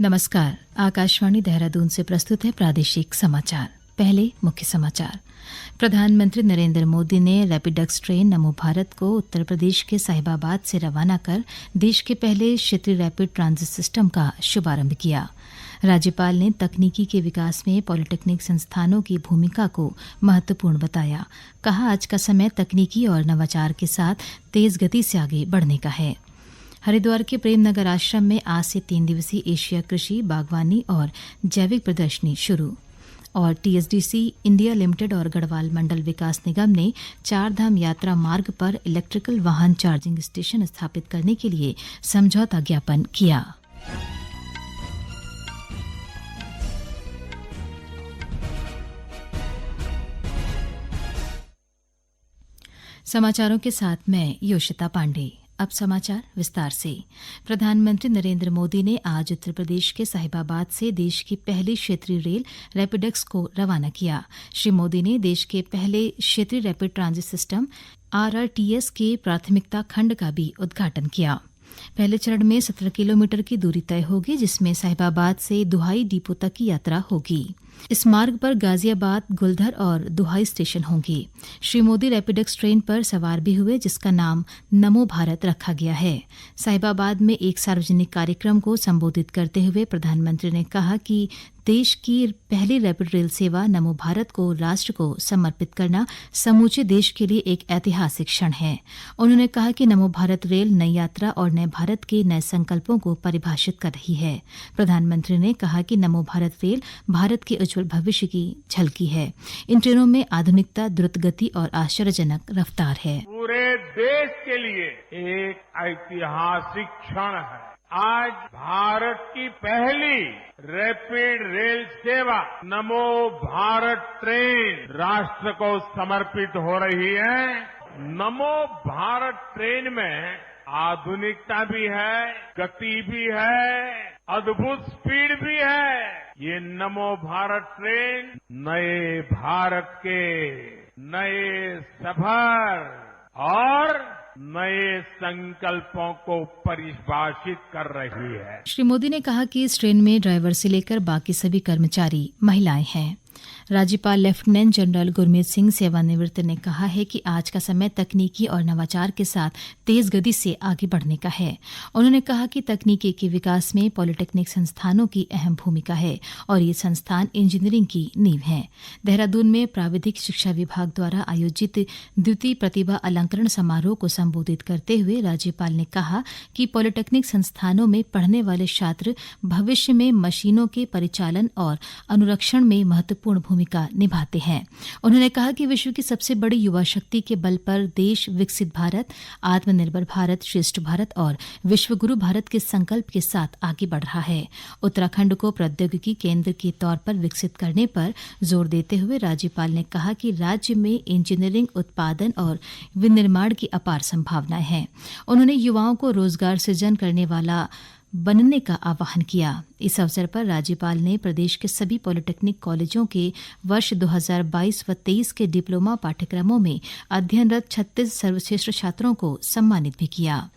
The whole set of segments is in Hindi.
नमस्कार। आकाशवाणी देहरादून से प्रस्तुत है प्रादेशिक समाचार। पहले मुख्य समाचार। प्रधानमंत्री नरेंद्र मोदी ने रैपिडेक्स ट्रेन नमो भारत को उत्तर प्रदेश के साहिबाबाद से रवाना कर देश के पहले क्षेत्रीय रैपिड ट्रांजिट सिस्टम का शुभारंभ किया। राज्यपाल ने तकनीकी के विकास में पॉलिटेक्निक संस्थानों की भूमिका को महत्वपूर्ण बताया। कहा, आज का समय तकनीकी और नवाचार के साथ तेज गति से आगे बढ़ने का है। हरिद्वार के प्रेमनगर आश्रम में आज से 3 दिवसीय एशिया कृषि, बागवानी और जैविक प्रदर्शनी शुरू। और टीएसडीसी इंडिया लिमिटेड और गढ़वाल मंडल विकास निगम ने 4 धाम यात्रा मार्ग पर इलेक्ट्रिकल वाहन चार्जिंग स्टेशन स्थापित करने के लिए समझौता ज्ञापन किया। समाचारों के साथ मैं योशिता पांडे। अब समाचार विस्तार से। प्रधानमंत्री नरेंद्र मोदी ने आज उत्तर प्रदेश के साहिबाबाद से देश की पहली क्षेत्रीय रेल रैपिडेक्स को रवाना किया। श्री मोदी ने देश के पहले क्षेत्रीय रैपिड ट्रांजिट सिस्टम RRTS के प्राथमिकता खंड का भी उद्घाटन किया। पहले चरण में 17 किलोमीटर की दूरी तय होगी, जिसमें साहिबाबाद से दुहाई डिपो तक की यात्रा होगी। इस मार्ग पर गाजियाबाद, गुलधर और दुहाई स्टेशन होंगे। श्री मोदी रैपिडेक्स ट्रेन पर सवार भी हुए, जिसका नाम नमो भारत रखा गया है। साहिबाबाद में एक सार्वजनिक कार्यक्रम को संबोधित करते हुए प्रधानमंत्री ने कहा कि देश की पहली रैपिड रेल सेवा नमो भारत को राष्ट्र को समर्पित करना समूचे देश के लिए एक ऐतिहासिक क्षण है। उन्होंने कहा कि नमो भारत रेल नई यात्रा और नए भारत के नए संकल्पों को परिभाषित कर रही है। प्रधानमंत्री ने कहा कि नमो भारत रेल भारत के उज्जवल भविष्य की झलकी है। इन ट्रेनों में आधुनिकता, द्रुत गति और आश्चर्यजनक रफ्तार है। पूरे देश के लिए एक ऐतिहासिक क्षण है। आज भारत की पहली रैपिड रेल सेवा नमो भारत ट्रेन राष्ट्र को समर्पित हो रही है। नमो भारत ट्रेन में आधुनिकता भी है, गति भी है, अद्भुत स्पीड भी है। ये नमो भारत ट्रेन नए भारत के नए सफर और नए संकल्पों को परिभाषित कर रही है। श्री मोदी ने कहा कि इस ट्रेन में ड्राइवर से लेकर बाकी सभी कर्मचारी महिलाएं हैं। राज्यपाल लेफ्टिनेंट जनरल गुरमीत सिंह सेवानिवृत्त ने कहा है कि आज का समय तकनीकी और नवाचार के साथ तेज गति से आगे बढ़ने का है। उन्होंने कहा कि तकनीकी के विकास में पॉलिटेक्निक संस्थानों की अहम भूमिका है और ये संस्थान इंजीनियरिंग की नींव हैं। देहरादून में प्राविधिक शिक्षा विभाग द्वारा आयोजित द्वितीय प्रतिभा अलंकरण समारोह को संबोधित करते हुए राज्यपाल ने कहा कि पॉलिटेक्निक संस्थानों में पढ़ने वाले छात्र भविष्य में मशीनों के परिचालन और अनुरक्षण में महत्वपूर्ण भूमिका निभाते हैं। उन्होंने कहा कि विश्व की सबसे बड़ी युवा शक्ति के बल पर देश विकसित भारत, आत्मनिर्भर भारत, श्रेष्ठ भारत और विश्वगुरु भारत के संकल्प के साथ आगे बढ़ रहा है। उत्तराखंड को प्रौद्योगिकी केंद्र के तौर पर विकसित करने पर जोर देते हुए राज्यपाल ने कहा कि राज्य में इंजीनियरिंग, उत्पादन और विनिर्माण की अपार संभावनाएं हैं। उन्होंने युवाओं को रोजगार सृजन करने वाला बनने का आह्वान किया। इस अवसर पर राज्यपाल ने प्रदेश के सभी पॉलिटेक्निक कॉलेजों के वर्ष 2022 व 23 के डिप्लोमा पाठ्यक्रमों में अध्ययनरत 36 सर्वश्रेष्ठ छात्रों को सम्मानित भी किया।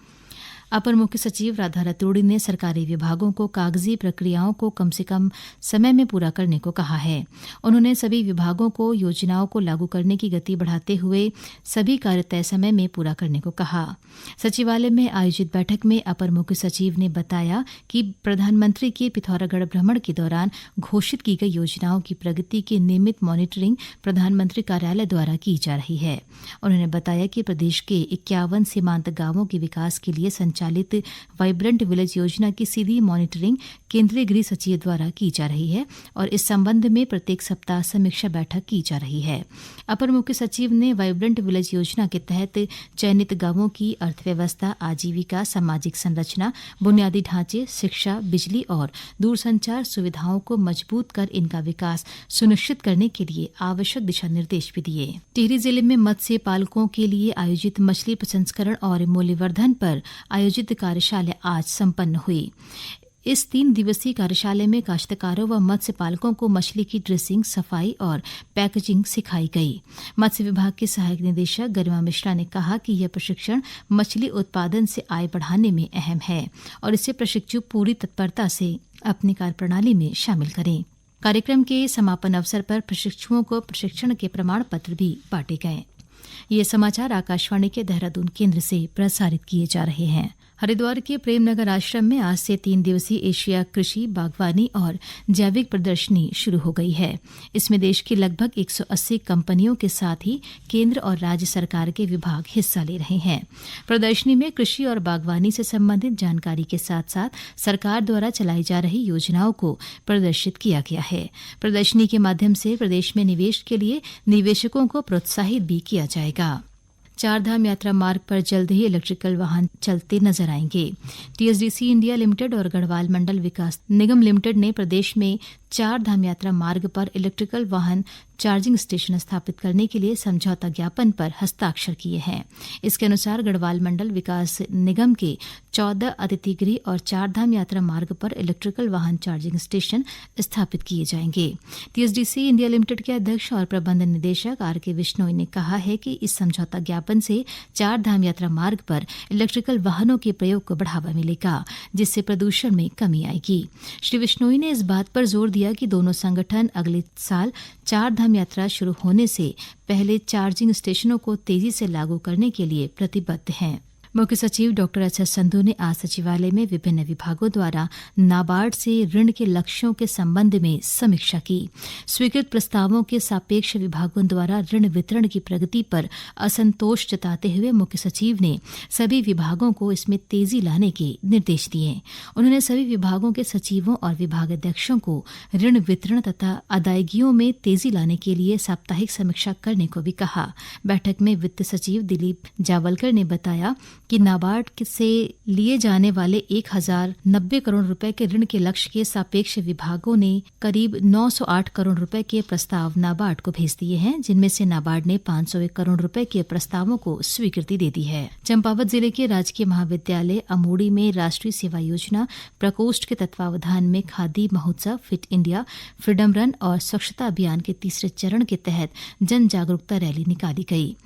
अपर मुख्य सचिव राधा रतूड़ी ने सरकारी विभागों को कागजी प्रक्रियाओं को कम से कम समय में पूरा करने को कहा है। उन्होंने सभी विभागों को योजनाओं को लागू करने की गति बढ़ाते हुए सभी कार्य तय समय में पूरा करने को कहा। सचिवालय में आयोजित बैठक में अपर मुख्य सचिव ने बताया कि प्रधानमंत्री के पिथौरागढ़ भ्रमण के दौरान घोषित की गई योजनाओं की प्रगति की नियमित मॉनिटरिंग प्रधानमंत्री कार्यालय द्वारा की जा रही है। उन्होंने बताया कि प्रदेश के 51 सीमांत गांवों के विकास के लिए संचालित वाइब्रेंट विलेज योजना की सीधी मॉनिटरिंग केंद्रीय गृह सचिव द्वारा की जा रही है और इस संबंध में प्रत्येक सप्ताह समीक्षा बैठक की जा रही है। अपर मुख्य सचिव ने वाइब्रेंट विलेज योजना के तहत चयनित गांवों की अर्थव्यवस्था, आजीविका, सामाजिक संरचना, बुनियादी ढांचे, शिक्षा, बिजली और दूरसंचार सुविधाओं को मजबूत कर इनका विकास सुनिश्चित करने के लिए आवश्यक दिशा निर्देश भी दिए। टिहरी जिले में मत्स्य पालकों के लिए आयोजित मछली प्रसंस्करण और मूल्यवर्धन पर आयोजित कार्यशाला आज संपन्न हुई। इस 3 दिवसीय कार्यशाला में काश्तकारों व मत्स्य पालकों को मछली की ड्रेसिंग, सफाई और पैकेजिंग सिखाई गई। मत्स्य विभाग के सहायक निदेशक गरिमा मिश्रा ने कहा कि यह प्रशिक्षण मछली उत्पादन से आय बढ़ाने में अहम है और इससे प्रशिक्षु पूरी तत्परता से अपनी कार्यप्रणाली में शामिल करें। कार्यक्रम के समापन अवसर पर प्रशिक्षुओं को प्रशिक्षण के प्रमाण पत्र भी बांटे गए। ये समाचार आकाशवाणी के देहरादून केंद्र से प्रसारित किए जा रहे हैं। हरिद्वार के प्रेमनगर आश्रम में आज से 3 दिवसीय एशिया कृषि, बागवानी और जैविक प्रदर्शनी शुरू हो गई है। इसमें देश की लगभग 180 कंपनियों के साथ ही केंद्र और राज्य सरकार के विभाग हिस्सा ले रहे हैं। प्रदर्शनी में कृषि और बागवानी से संबंधित जानकारी के साथ साथ सरकार द्वारा चलाई जा रही योजनाओं को प्रदर्शित किया गया है। प्रदर्शनी के माध्यम से प्रदेश में निवेश के लिए निवेशकों को प्रोत्साहित भी किया जाएगा। चारधाम यात्रा मार्ग पर जल्द ही इलेक्ट्रिकल वाहन चलते नजर आएंगे। टीएसडीसी इंडिया लिमिटेड और गढ़वाल मंडल विकास निगम लिमिटेड ने प्रदेश में चारधाम यात्रा मार्ग पर इलेक्ट्रिकल वाहन चार्जिंग स्टेशन स्थापित करने के लिए समझौता ज्ञापन पर हस्ताक्षर किए हैं। इसके अनुसार गढ़वाल मंडल विकास निगम के 14 अतिथि गृह और चारधाम यात्रा मार्ग पर इलेक्ट्रिकल वाहन चार्जिंग स्टेशन स्थापित किए जाएंगे। टीएसडीसी इंडिया लिमिटेड के अध्यक्ष और प्रबंध निदेशक आर.के. विश्नोई ने कहा है कि इस समझौता ज्ञापन से चारधाम यात्रा मार्ग पर इलेक्ट्रिकल वाहनों के प्रयोग को बढ़ावा मिलेगा, जिससे प्रदूषण में कमी आएगी। श्री विश्नोई ने इस बात पर जोर दिया कि दोनों संगठन अगले साल चारधाम यात्रा शुरू होने से पहले चार्जिंग स्टेशनों को तेजी से लागू करने के लिए प्रतिबद्ध हैं। मुख्य सचिव डॉक्टर एस.एस. संधू ने आज सचिवालय में विभिन्न विभागों द्वारा नाबार्ड से ऋण के लक्ष्यों के संबंध में समीक्षा की। स्वीकृत प्रस्तावों के सापेक्ष विभागों द्वारा ऋण वितरण की प्रगति पर असंतोष जताते हुए मुख्य सचिव ने सभी विभागों को इसमें तेजी लाने के निर्देश दिए। उन्होंने सभी विभागों के सचिवों और विभागाध्यक्षों को ऋण वितरण तथा अदायगियों में तेजी लाने के लिए साप्ताहिक समीक्षा करने को भी कहा। बैठक में वित्त सचिव दिलीप जावलकर ने बताया कि नाबार्ड से लिए जाने वाले 1090 करोड़ रुपए के ऋण के लक्ष्य के सापेक्ष विभागों ने करीब 908 करोड़ रुपए के प्रस्ताव नाबार्ड को भेज दिए हैं, जिनमें से नाबार्ड ने 501 करोड़ रुपए के प्रस्तावों को स्वीकृति दे दी है। चंपावत जिले के राजकीय महाविद्यालय अमोड़ी में राष्ट्रीय सेवा योजना प्रकोष्ठ के तत्वावधान में खादी महोत्सव, फिट इंडिया, फ्रीडम रन और स्वच्छता अभियान के तीसरे चरण के तहत जन जागरूकता रैली निकाली गई।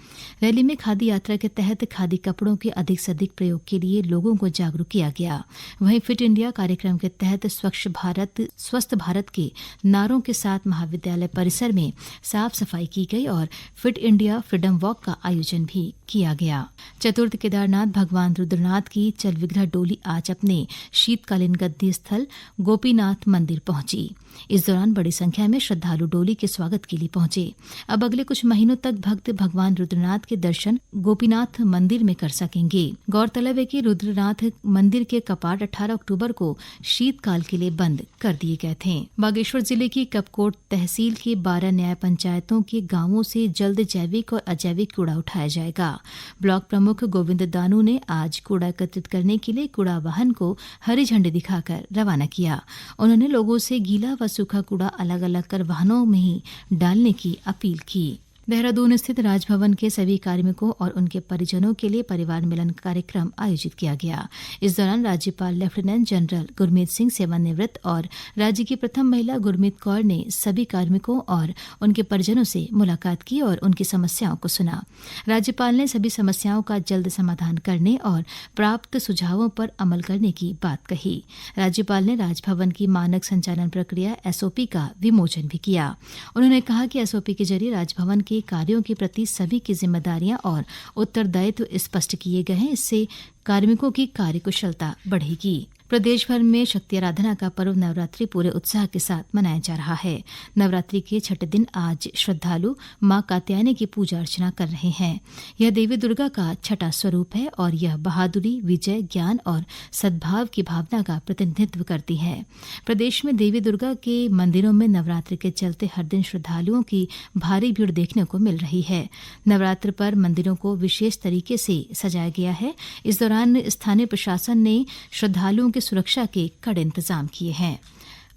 रैली में खादी यात्रा के तहत खादी कपड़ों के अधिक से अधिक प्रयोग के लिए लोगों को जागरूक किया गया। वहीं फिट इंडिया कार्यक्रम के तहत स्वच्छ भारत स्वस्थ भारत के नारों के साथ महाविद्यालय परिसर में साफ सफाई की गई और फिट इंडिया फ्रीडम वॉक का आयोजन भी किया गया। चतुर्थ केदारनाथ भगवान रुद्रनाथ की चल विग्रह डोली आज अपने शीतकालीन गद्दी स्थल गोपीनाथ मंदिर पहुंची। इस दौरान बड़ी संख्या में श्रद्धालु डोली के स्वागत के लिए पहुंचे। अब अगले कुछ महीनों तक भक्त भगवान रुद्रनाथ के दर्शन गोपीनाथ मंदिर में कर सकेंगे। गौरतलब है कि रुद्रनाथ मंदिर के कपाट 18 अक्टूबर को शीतकाल के लिए बंद कर दिए गए थे। बागेश्वर जिले की कपकोट तहसील के 12 न्याय पंचायतों के गांवों से जल्द जैविक और अजैविक कूड़ा उठाया जाएगा। ब्लॉक प्रमुख गोविंद दानू ने आज कूड़ा एकत्रित करने के लिए कूड़ा वाहन को हरी झंडी दिखाकर रवाना किया। उन्होंने लोगों से गीला व सूखा कूड़ा अलग अलग कर वाहनों में ही डालने की अपील की। देहरादून स्थित राजभवन के सभी कार्मिकों और उनके परिजनों के लिए परिवार मिलन कार्यक्रम आयोजित किया गया। इस दौरान राज्यपाल लेफ्टिनेंट जनरल गुरमीत सिंह सेवानिवृत्त और राज्य की प्रथम महिला गुरमीत कौर ने सभी कार्मिकों और उनके परिजनों से मुलाकात की और उनकी समस्याओं को सुना। राज्यपाल ने सभी समस्याओं का जल्द समाधान करने और प्राप्त सुझावों पर अमल करने की बात कही। राज्यपाल ने राजभवन की मानक संचालन प्रक्रिया एसओपी का विमोचन भी किया। उन्होंने कहा कि एसओपी के जरिए राजभवन के कार्यों के प्रति सभी की जिम्मेदारियां और उत्तरदायित्व स्पष्ट किए गए हैं। इससे कार्मिकों की कार्यकुशलता बढ़ेगी। प्रदेश भर में शक्ति आराधना का पर्व नवरात्रि पूरे उत्साह के साथ मनाया जा रहा है। नवरात्रि के छठे दिन आज श्रद्धालु मां कात्यायनी की पूजा अर्चना कर रहे हैं। यह देवी दुर्गा का छठा स्वरूप है और यह बहादुरी, विजय, ज्ञान और सद्भाव की भावना का प्रतिनिधित्व करती है। प्रदेश में देवी दुर्गा के मंदिरों में नवरात्रि के चलते हर दिन श्रद्धालुओं की भारी भीड़ देखने को मिल रही है। नवरात्र पर मंदिरों को विशेष तरीके से सजाया गया है। इस दौरान स्थानीय प्रशासन ने श्रद्धालुओं की सुरक्षा के कड़े इंतजाम किए हैं।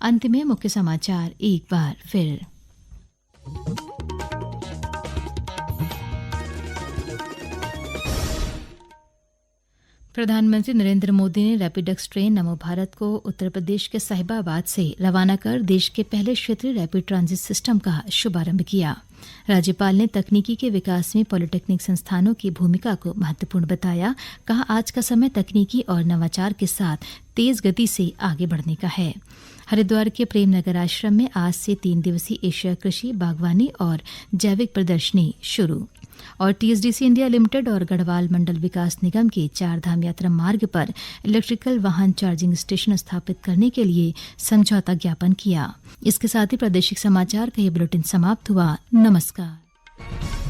अंत में मुख्य समाचार एक बार फिर। प्रधानमंत्री नरेंद्र मोदी ने रैपिडेक्स ट्रेन नमो भारत को उत्तर प्रदेश के साहिबाबाद से रवाना कर देश के पहले क्षेत्रीय रैपिड ट्रांजिट सिस्टम का शुभारंभ किया। राज्यपाल ने तकनीकी के विकास में पॉलिटेक्निक संस्थानों की भूमिका को महत्वपूर्ण बताया। कहा, आज का समय तकनीकी और नवाचार के साथ तेज गति से आगे बढ़ने का है। हरिद्वार के प्रेमनगर आश्रम में आज से 3 दिवसीय एशिया कृषि, बागवानी और जैविक प्रदर्शनी शुरू। और टीएसडीसी इंडिया लिमिटेड और गढ़वाल मंडल विकास निगम के 4 धाम यात्रा मार्ग पर इलेक्ट्रिकल वाहन चार्जिंग स्टेशन स्थापित करने के लिए समझौता ज्ञापन किया। इसके साथ ही प्रादेशिक समाचार का ये बुलेटिन समाप्त हुआ। नमस्कार।